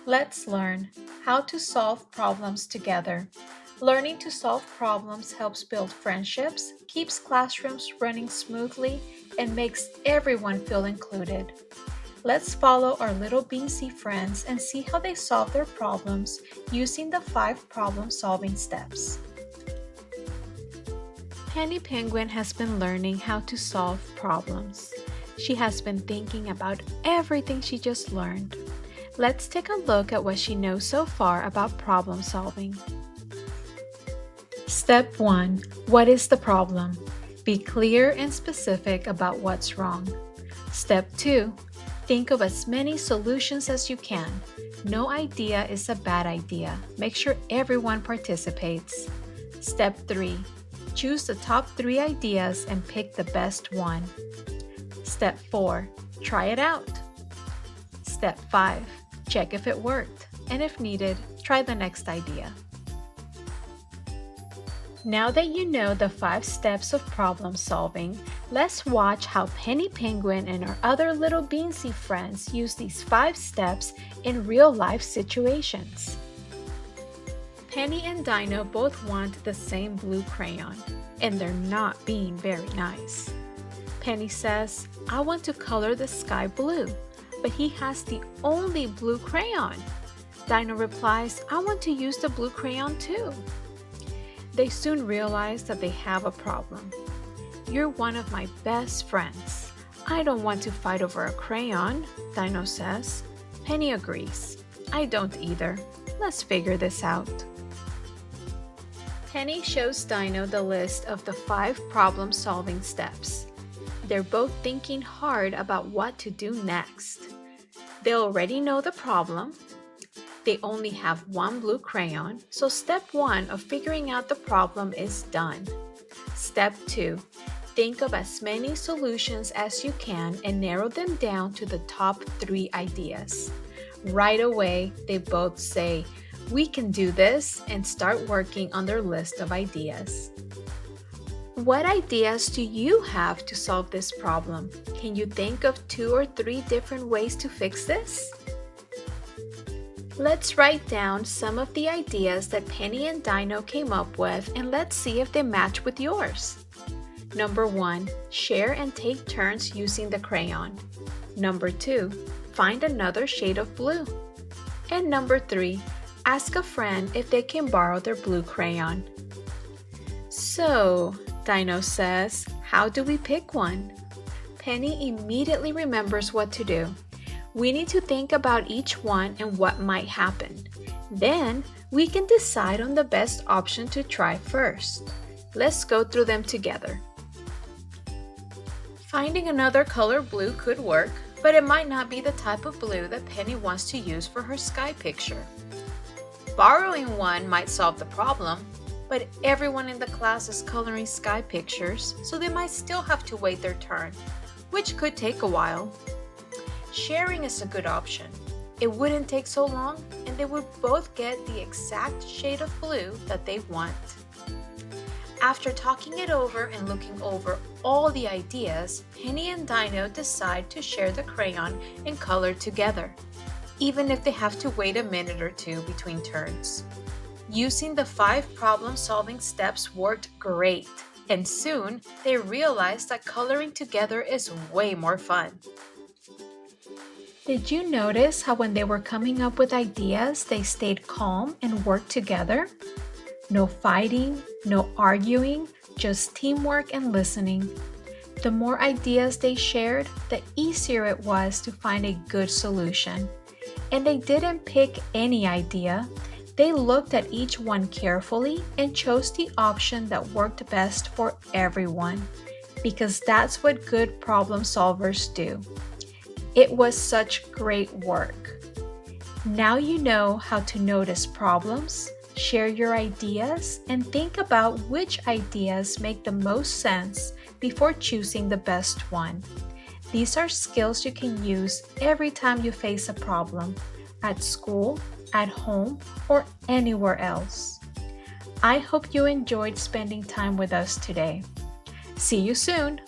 Let's learn how to solve problems together. Learning to solve problems helps build friendships, keeps classrooms running smoothly, and makes everyone feel included. Let's follow our Little Beanzie friends and see how they solve their problems using the 5 problem-solving steps. Penny Penguin has been learning how to solve problems. She has been thinking about everything she just learned. Let's take a look at what she knows so far about problem solving. Step 1. What is the problem? Be clear and specific about what's wrong. Step 2. Think of as many solutions as you can. No idea is a bad idea. Make sure everyone participates. Step 3. Choose the top 3 ideas and pick the best one. Step 4. Try it out. Step 5. Check if it worked, and if needed, try the next idea. Now that you know the 5 steps of problem solving, let's watch how Penny Penguin and our other Little Beanzie friends use these 5 steps in real-life situations. Penny and Dino both want the same blue crayon, and they're not being very nice. Penny says, "I want to color the sky blue," but he has the only blue crayon. Dino replies, "I want to use the blue crayon too." They soon realize that they have a problem. "You're one of my best friends. I don't want to fight over a crayon," Dino says. Penny agrees. "I don't either. Let's figure this out." Penny shows Dino the list of the 5 problem-solving steps. They're both thinking hard about what to do next. They already know the problem. They only have one blue crayon, so step 1 of figuring out the problem is done. Step 2. Think of as many solutions as you can and narrow them down to the top 3 ideas. Right away, they both say, "We can do this," and start working on their list of ideas. What ideas do you have to solve this problem? Can you think of 2 or 3 different ways to fix this? Let's write down some of the ideas that Penny and Dino came up with, and let's see if they match with yours. Number 1. Share and take turns using the crayon. Number 2. Find another shade of blue. And number 3. Ask a friend if they can borrow their blue crayon. So, Dino says, "How do we pick one?" Penny immediately remembers what to do. We need to think about each one and what might happen. Then, we can decide on the best option to try first. Let's go through them together. Finding another color blue could work, but it might not be the type of blue that Penny wants to use for her sky picture. Borrowing one might solve the problem, but everyone in the class is coloring sky pictures, so they might still have to wait their turn, which could take a while. Sharing is a good option. It wouldn't take so long, and they would both get the exact shade of blue that they want. After talking it over and looking over all the ideas, Penny and Dino decide to share the crayon and color together, even if they have to wait a minute or 2 between turns. Using the 5 problem-solving steps worked great, and soon they realized that coloring together is way more fun. Did you notice how when they were coming up with ideas, they stayed calm and worked together? No fighting, no arguing, just teamwork and listening. The more ideas they shared, the easier it was to find a good solution. And they didn't pick any idea. They looked at each one carefully and chose the option that worked best for everyone, because that's what good problem solvers do. It was such great work. Now you know how to notice problems, share your ideas, and think about which ideas make the most sense before choosing the best one. These are skills you can use every time you face a problem, at school, at home, or anywhere else. I hope you enjoyed spending time with us today. See you soon!